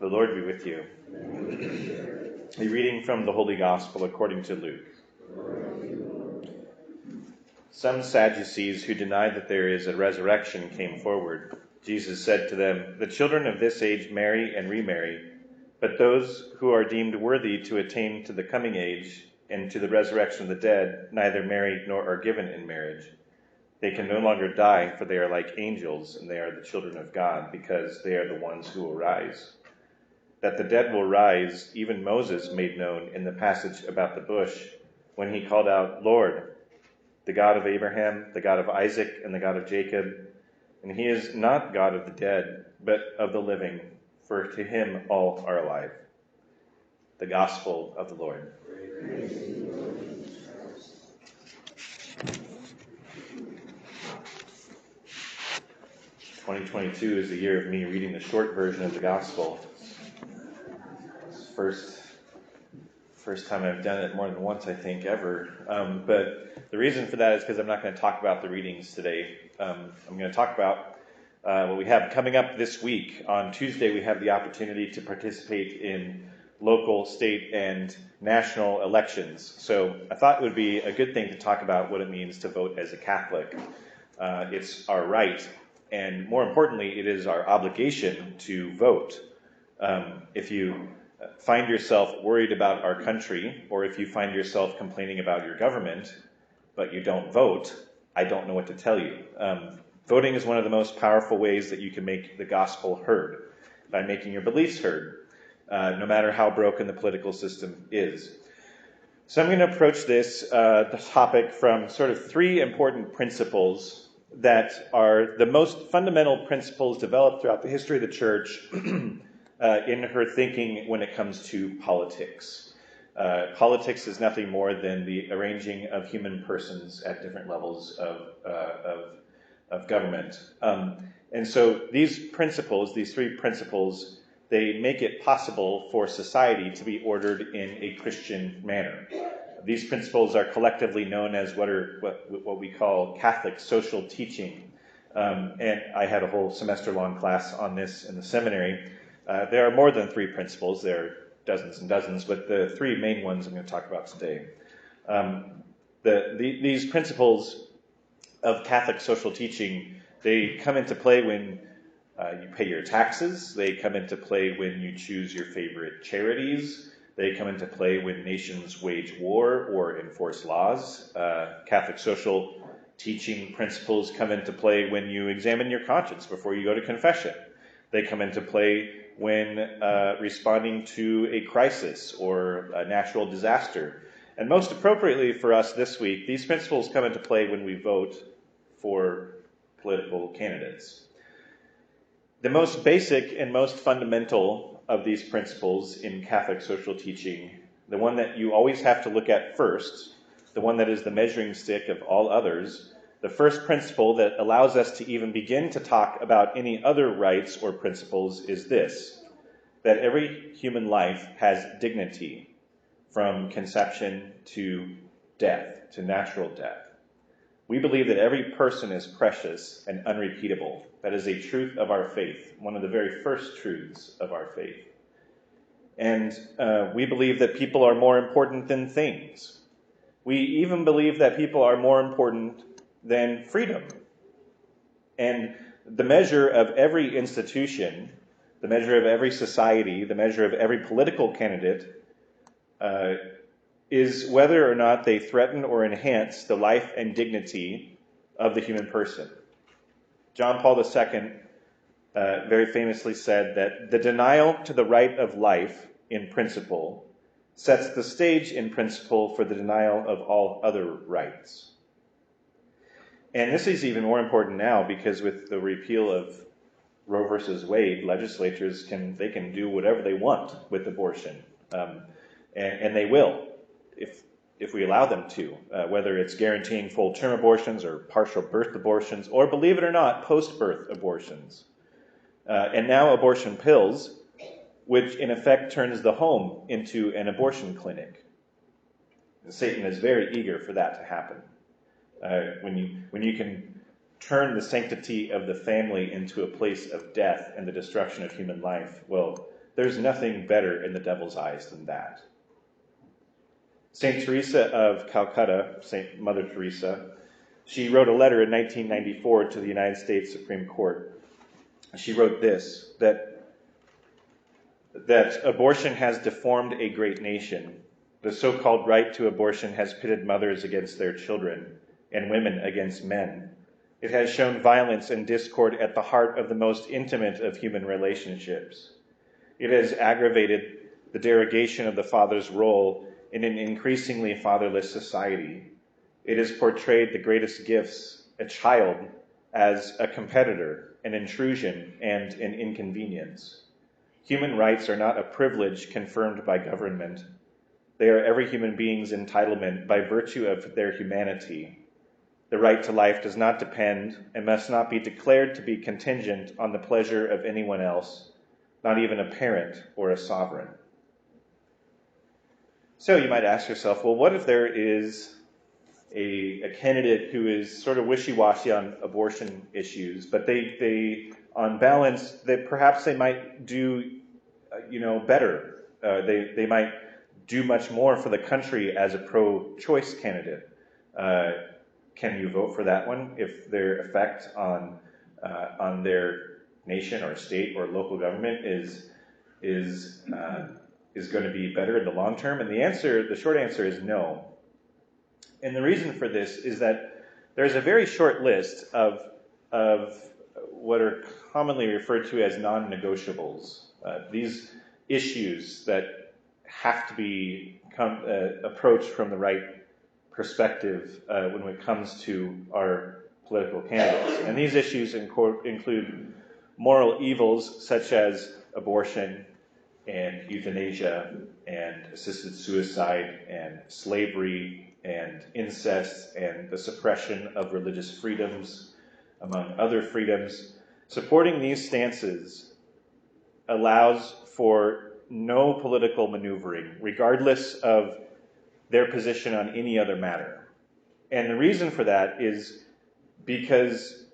The Lord be with you. A reading from the Holy Gospel according to Luke. Some Sadducees who denied that there is a resurrection came forward. Jesus said to them, "The children of this age marry and remarry, but those who are deemed worthy to attain to the coming age and to the resurrection of the dead neither marry nor are given in marriage. They can no longer die, for they are like angels, and they are the children of God, because they are the ones who will rise. That the dead will rise, even Moses made known in the passage about the bush, when he called out, 'Lord, the God of Abraham, the God of Isaac, and the God of Jacob.' And he is not God of the dead, but of the living, for to him all are alive." The Gospel of the Lord. 2022 is the year of me reading the short version of the Gospel. It's first time I've done it more than once, I think, ever. But the reason for that is because I'm not going to talk about the readings today. I'm going to talk about what we have coming up this week. On Tuesday, we have the opportunity to participate in local, state, and national elections. So I thought it would be a good thing to talk about what it means to vote as a Catholic. It's our right, and more importantly, it is our obligation to vote. If you find yourself worried about our country, or if you find yourself complaining about your government, but you don't vote, I don't know what to tell you. Voting is one of the most powerful ways that you can make the gospel heard, by making your beliefs heard, no matter how broken the political system is. So I'm going to approach this topic from sort of three important principles that are the most fundamental principles developed throughout the history of the church in her thinking when it comes to politics. Politics is nothing more than the arranging of human persons at different levels of government. And so these three principles, they make it possible for society to be ordered in a Christian manner. These principles are collectively known as what we call Catholic social teaching. And I had a whole semester-long class on this in the seminary. There are more than three principles. There are dozens and dozens, but the three main ones I'm going to talk about today. These principles of Catholic social teaching, they come into play when you pay your taxes. They come into play when you choose your favorite charities. They come into play when nations wage war or enforce laws. Catholic social teaching principles come into play when you examine your conscience before you go to confession. They come into play when responding to a crisis or a natural disaster. And most appropriately for us this week, these principles come into play when we vote for political candidates. The most basic and most fundamental of these principles in Catholic social teaching, the one that you always have to look at first, the one that is the measuring stick of all others, the first principle that allows us to even begin to talk about any other rights or principles is this: that every human life has dignity from conception to death, to natural death. We believe that every person is precious and unrepeatable. That is a truth of our faith, one of the very first truths of our faith. And we believe that people are more important than things. We even believe that people are more important than freedom. And the measure of every institution, the measure of every society, the measure of every political candidate is whether or not they threaten or enhance the life and dignity of the human person. John Paul II very famously said that the denial to the right of life in principle sets the stage in principle for the denial of all other rights. And this is even more important now because with the repeal of Roe versus Wade, legislatures can do whatever they want with abortion, and they will if we allow them to, whether it's guaranteeing full-term abortions or partial birth abortions, or, believe it or not, post-birth abortions. And now abortion pills, which in effect turns the home into an abortion clinic. And Satan is very eager for that to happen. When you can turn the sanctity of the family into a place of death and the destruction of human life, well, there's nothing better in the devil's eyes than that. St. Teresa of Calcutta, St. Mother Teresa, she wrote a letter in 1994 to the United States Supreme Court. She wrote this, that abortion has deformed a great nation. The so-called right to abortion has pitted mothers against their children and women against men. It has shown violence and discord at the heart of the most intimate of human relationships. It has aggravated the derogation of the father's role in an increasingly fatherless society. It has portrayed the greatest gifts, a child, as a competitor, an intrusion, and an inconvenience. Human rights are not a privilege confirmed by government. They are every human being's entitlement by virtue of their humanity. The right to life does not depend and must not be declared to be contingent on the pleasure of anyone else, not even a parent or a sovereign. So you might ask yourself, well, what if there is a candidate who is sort of wishy-washy on abortion issues, but they on balance, that perhaps they might do, better. They might do much more for the country as a pro-choice candidate. Can you vote for that one if their effect on their nation or state or local government is going to be better in the long term? And the short answer is no. And the reason for this is that there's a very short list of what are commonly referred to as non-negotiables. These issues that have to be approached from the right perspective when it comes to our political candidates. And these issues include moral evils such as abortion and euthanasia and assisted suicide and slavery and incest and the suppression of religious freedoms, among other freedoms. Supporting these stances allows for no political maneuvering, regardless of their position on any other matter. And the reason for that is because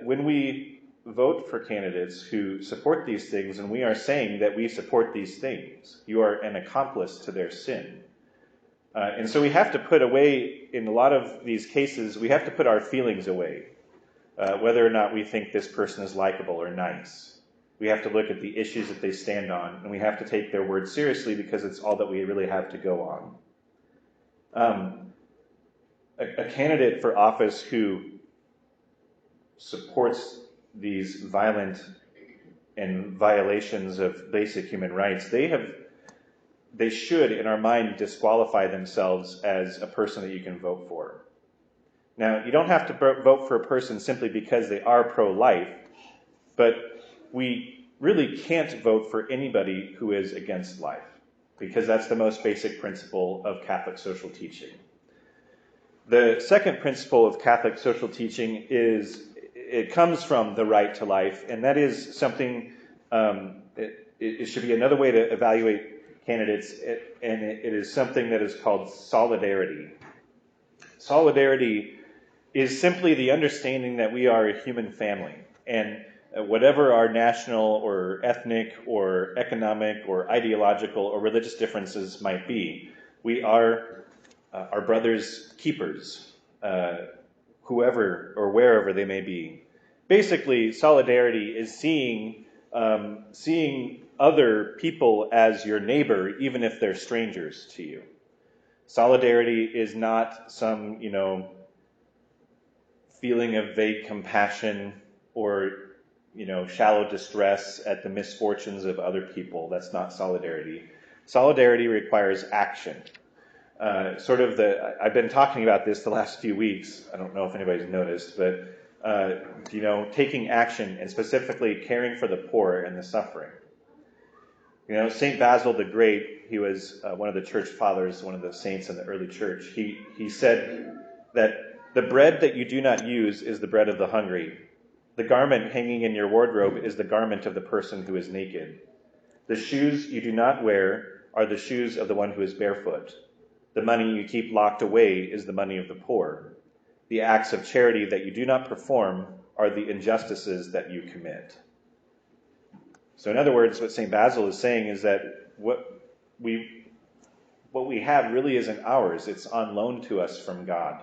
when we vote for candidates who support these things, and we are saying that we support these things, you are an accomplice to their sin. And so we have to put away, in a lot of these cases, we have to put our feelings away, whether or not we think this person is likable or nice. We have to look at the issues that they stand on, and we have to take their words seriously because it's all that we really have to go on. A candidate for office who supports these violent and violations of basic human rights, they should, in our mind, disqualify themselves as a person that you can vote for. Now, you don't have to vote for a person simply because they are pro-life, but we really can't vote for anybody who is against life, because that's the most basic principle of Catholic social teaching. The second principle of Catholic social teaching it comes from the right to life, and that is something, it should be another way to evaluate candidates, and it is something that is called solidarity. Solidarity is simply the understanding that we are a human family, and whatever our national or ethnic or economic or ideological or religious differences might be, we are our brother's keepers, whoever or wherever they may be. Basically, solidarity is seeing other people as your neighbor, even if they're strangers to you. Solidarity is not some, feeling of vague compassion or, shallow distress at the misfortunes of other people. That's not solidarity. Solidarity requires action. I've been talking about this the last few weeks. I don't know if anybody's noticed, but, taking action and specifically caring for the poor and the suffering. St. Basil the Great, he was one of the church fathers, one of the saints in the early church. He said that the bread that you do not use is the bread of the hungry. The garment hanging in your wardrobe is the garment of the person who is naked. The shoes you do not wear are the shoes of the one who is barefoot. The money you keep locked away is the money of the poor. The acts of charity that you do not perform are the injustices that you commit. So in other words, what St. Basil is saying is that what we have really isn't ours. It's on loan to us from God.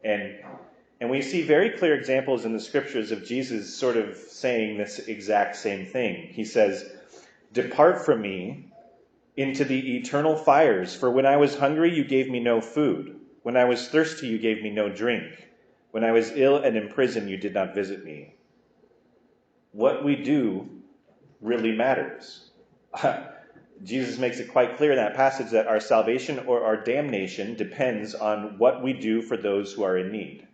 And we see very clear examples in the scriptures of Jesus sort of saying this exact same thing. He says, "Depart from me into the eternal fires, for when I was hungry, you gave me no food. When I was thirsty, you gave me no drink. When I was ill and in prison, you did not visit me." What we do really matters. Jesus makes it quite clear in that passage that our salvation or our damnation depends on what we do for those who are in need.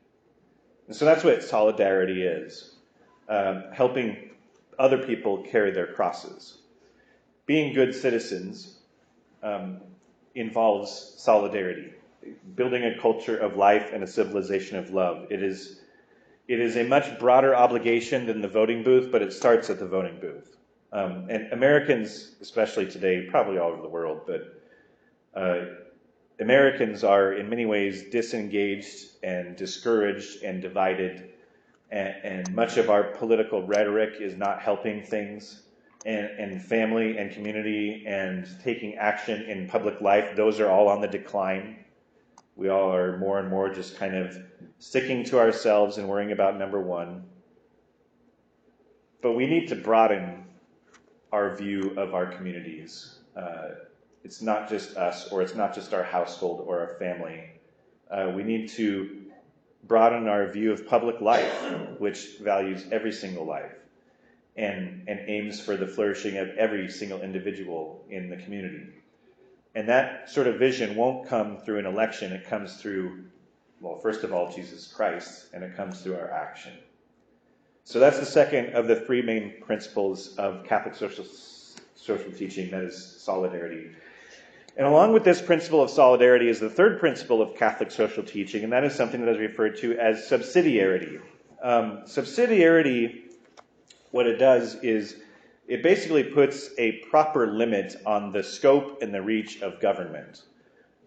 And so that's what solidarity is, helping other people carry their crosses. Being good citizens involves solidarity, building a culture of life and a civilization of love. It is a much broader obligation than the voting booth, but it starts at the voting booth. And Americans, especially today, probably all over the world, but Americans are in many ways disengaged and discouraged and divided, and much of our political rhetoric is not helping things. And family and community and taking action in public life, those are all on the decline. We all are more and more just kind of sticking to ourselves and worrying about number one. But we need to broaden our view of our communities. It's not just us, or it's not just our household or our family. We need to broaden our view of public life, which values every single life and aims for the flourishing of every single individual in the community. And that sort of vision won't come through an election. It comes through, well, first of all, Jesus Christ, and it comes through our action. So that's the second of the three main principles of Catholic social teaching, that is solidarity. And along with this principle of solidarity is the third principle of Catholic social teaching, and that is something that is referred to as subsidiarity. Subsidiarity, what it does is it basically puts a proper limit on the scope and the reach of government.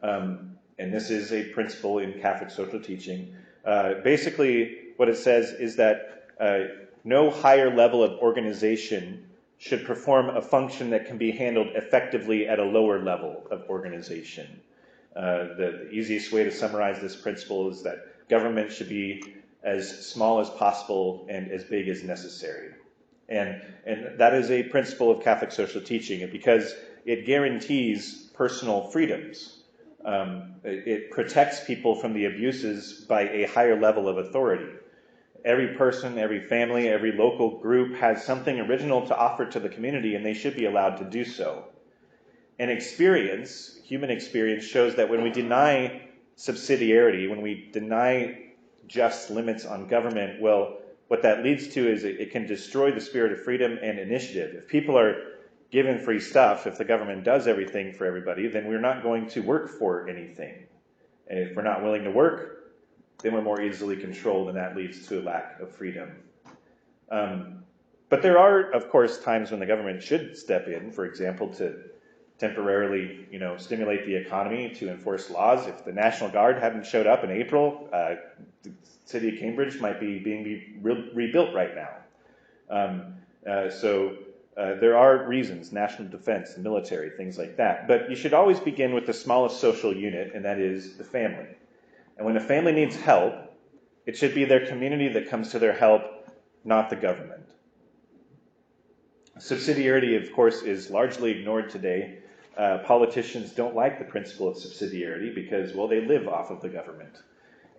And this is a principle in Catholic social teaching. Basically, what it says is that no higher level of organization should perform a function that can be handled effectively at a lower level of organization. The easiest way to summarize this principle is that government should be as small as possible and as big as necessary. And that is a principle of Catholic social teaching because it guarantees personal freedoms. It protects people from the abuses by a higher level of authority. Every person, every family, every local group has something original to offer to the community, and they should be allowed to do so. And experience, human experience, shows that when we deny subsidiarity, when we deny just limits on government, well, what that leads to is it can destroy the spirit of freedom and initiative. If people are given free stuff, if the government does everything for everybody, then we're not going to work for anything. And if we're not willing to work, then we're more easily controlled, and that leads to a lack of freedom. But there are, of course, times when the government should step in, for example, to temporarily, stimulate the economy, to enforce laws. If the National Guard hadn't showed up in April, the city of Cambridge might be being rebuilt right now. So there are reasons, national defense, the military, things like that. But you should always begin with the smallest social unit, and that is the family. And when a family needs help, it should be their community that comes to their help, not the government. Subsidiarity, of course, is largely ignored today. Politicians don't like the principle of subsidiarity because, well, they live off of the government.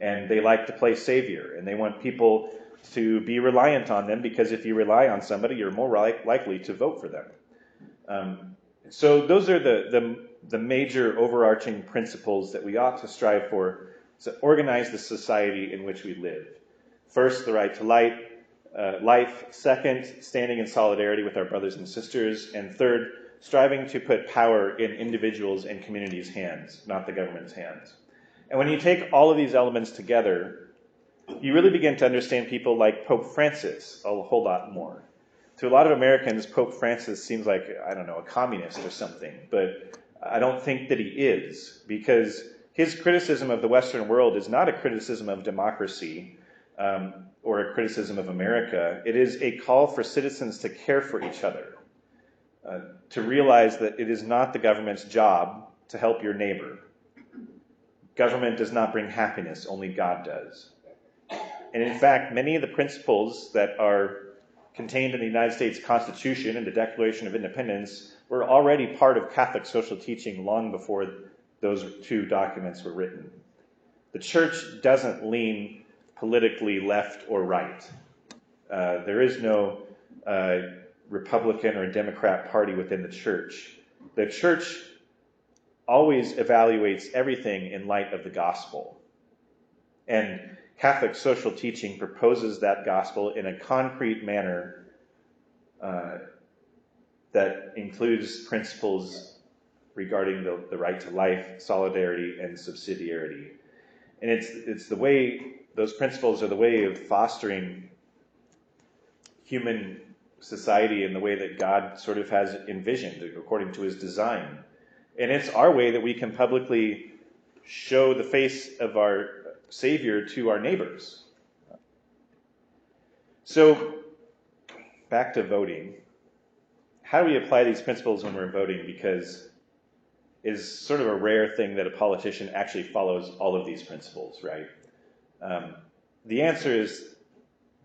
And they like to play savior, and they want people to be reliant on them because if you rely on somebody, you're more likely to vote for them. So those are the major overarching principles that we ought to strive for to organize the society in which we live. First, the right to life. Second, standing in solidarity with our brothers and sisters. And third, striving to put power in individuals' and communities' hands, not the government's hands. And when you take all of these elements together, you really begin to understand people like Pope Francis a whole lot more. To a lot of Americans, Pope Francis seems like, a communist or something. But I don't think that he is, because his criticism of the Western world is not a criticism of democracy or a criticism of America. It is a call for citizens to care for each other. to realize that it is not the government's job to help your neighbor. Government does not bring happiness, only God does. And in fact, many of the principles that are contained in the United States Constitution and the Declaration of Independence were already part of Catholic social teaching long before those two documents were written. The church doesn't lean politically left or right. There is no Republican or Democrat party within the church. The church always evaluates everything in light of the gospel. And Catholic social teaching proposes that gospel in a concrete manner that includes principles regarding the right to life, solidarity, and subsidiarity. And it's the way, those principles are the way of fostering human society in the way that God sort of has envisioned according to his design. And it's our way that we can publicly show the face of our Savior to our neighbors. So, back to voting. How do we apply these principles when we're voting? Because it's sort of a rare thing that a politician actually follows all of these principles, right? The answer is,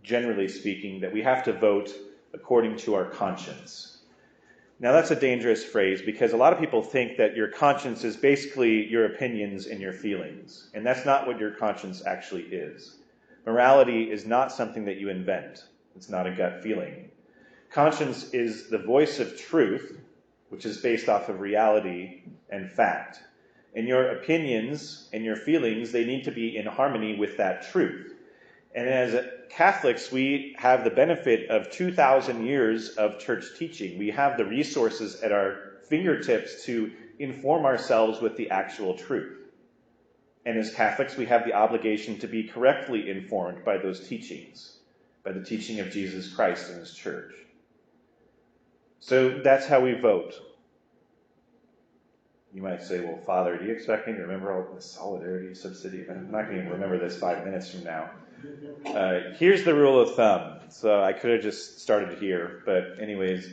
generally speaking, that we have to vote according to our conscience. Now, that's a dangerous phrase because a lot of people think that your conscience is basically your opinions and your feelings. And that's not what your conscience actually is. Morality is not something that you invent. It's not a gut feeling. Conscience is the voice of truth, which is based off of reality and fact. And your opinions and your feelings, they need to be in harmony with that truth. And as Catholics, we have the benefit of 2,000 years of church teaching. We have the resources at our fingertips to inform ourselves with the actual truth. And as Catholics, we have the obligation to be correctly informed by those teachings, by the teaching of Jesus Christ and his church. So that's how we vote. You might say, well, Father, do you expect me to remember all the solidarity, subsidiarity? I'm not going to remember this 5 minutes from now. Here's the rule of thumb. So I could have just started here. But anyways,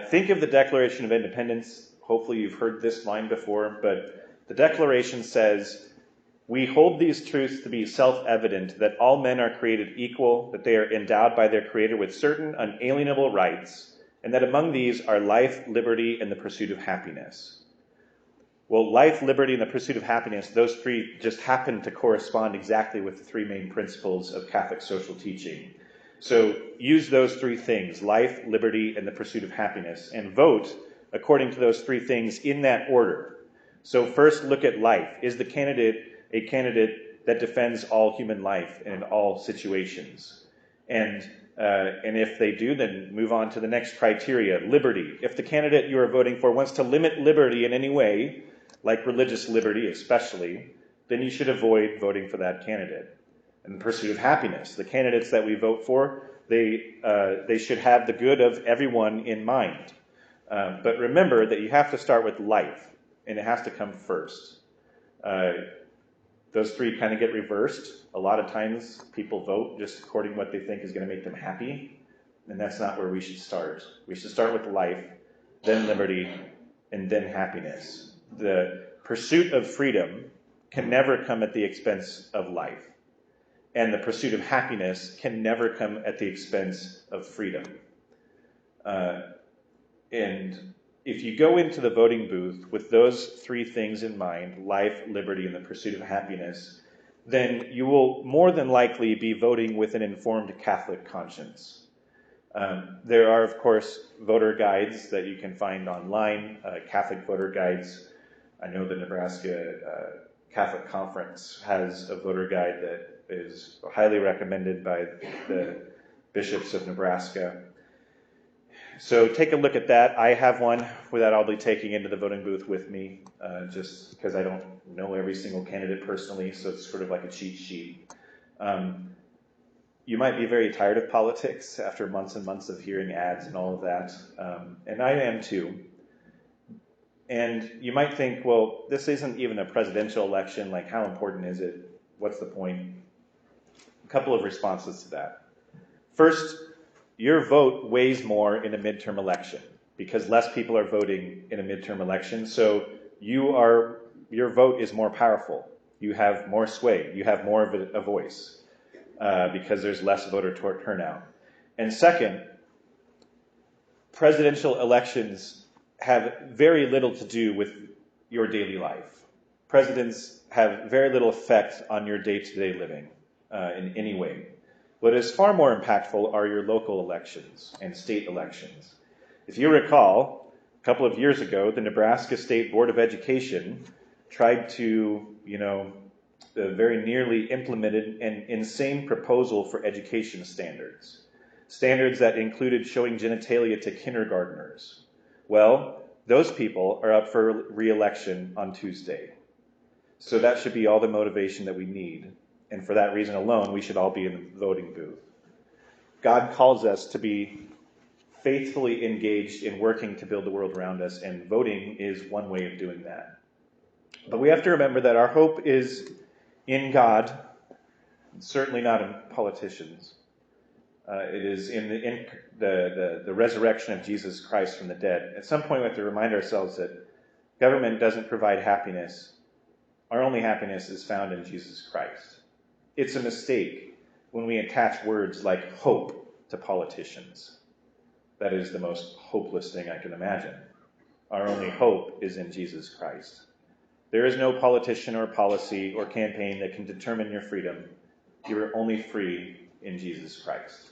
think of the Declaration of Independence. Hopefully you've heard this line before. But the Declaration says, we hold these truths to be self-evident, that all men are created equal, that they are endowed by their Creator with certain unalienable rights, and that among these are life, liberty, and the pursuit of happiness. Well, life, liberty, and the pursuit of happiness, those three just happen to correspond exactly with the three main principles of Catholic social teaching. So use those three things, life, liberty, and the pursuit of happiness, and vote according to those three things in that order. So first, look at life. Is the candidate a candidate that defends all human life in all situations? And if they do, then move on to the next criteria, liberty. If the candidate you are voting for wants to limit liberty in any way, like religious liberty especially, then you should avoid voting for that candidate. And the pursuit of happiness. The candidates that we vote for, they should have the good of everyone in mind. But remember that you have to start with life, and it has to come first. Those three kind of get reversed. A lot of times people vote just according to what they think is going to make them happy, and that's not where we should start. We should start with life, then liberty, and then happiness. The pursuit of freedom can never come at the expense of life. And the pursuit of happiness can never come at the expense of freedom. And if you go into the voting booth with those three things in mind, life, liberty, and the pursuit of happiness, then you will more than likely be voting with an informed Catholic conscience. There are, of course, voter guides that you can find online, Catholic voter guides. I know the Nebraska Catholic Conference has a voter guide that is highly recommended by the bishops of Nebraska. So take a look at that. I have one that I'll be taking into the voting booth with me, just because I don't know every single candidate personally, so it's sort of like a cheat sheet. You might be very tired of politics after months and months of hearing ads and all of that, and I am too. And you might think, well, this isn't even a presidential election, like how important is it? What's the point? A couple of responses to that. First, your vote weighs more in a midterm election because less people are voting in a midterm election. So your vote is more powerful. You have more sway. You have more of a voice because there's less voter turnout. And second, presidential elections have very little to do with your daily life. Presidents have very little effect on your day-to-day living in any way. What is far more impactful are your local elections and state elections. If you recall, a couple of years ago, the Nebraska State Board of Education tried to, very nearly implemented an insane proposal for education standards. Standards that included showing genitalia to kindergartners. Well, those people are up for re-election on Tuesday. So that should be all the motivation that we need. And for that reason alone, we should all be in the voting booth. God calls us to be faithfully engaged in working to build the world around us, and voting is one way of doing that. But we have to remember that our hope is in God, certainly not in politicians. It is in the resurrection of Jesus Christ from the dead. At some point, we have to remind ourselves that government doesn't provide happiness. Our only happiness is found in Jesus Christ. It's a mistake when we attach words like hope to politicians. That is the most hopeless thing I can imagine. Our only hope is in Jesus Christ. There is no politician or policy or campaign that can determine your freedom. You are only free in Jesus Christ.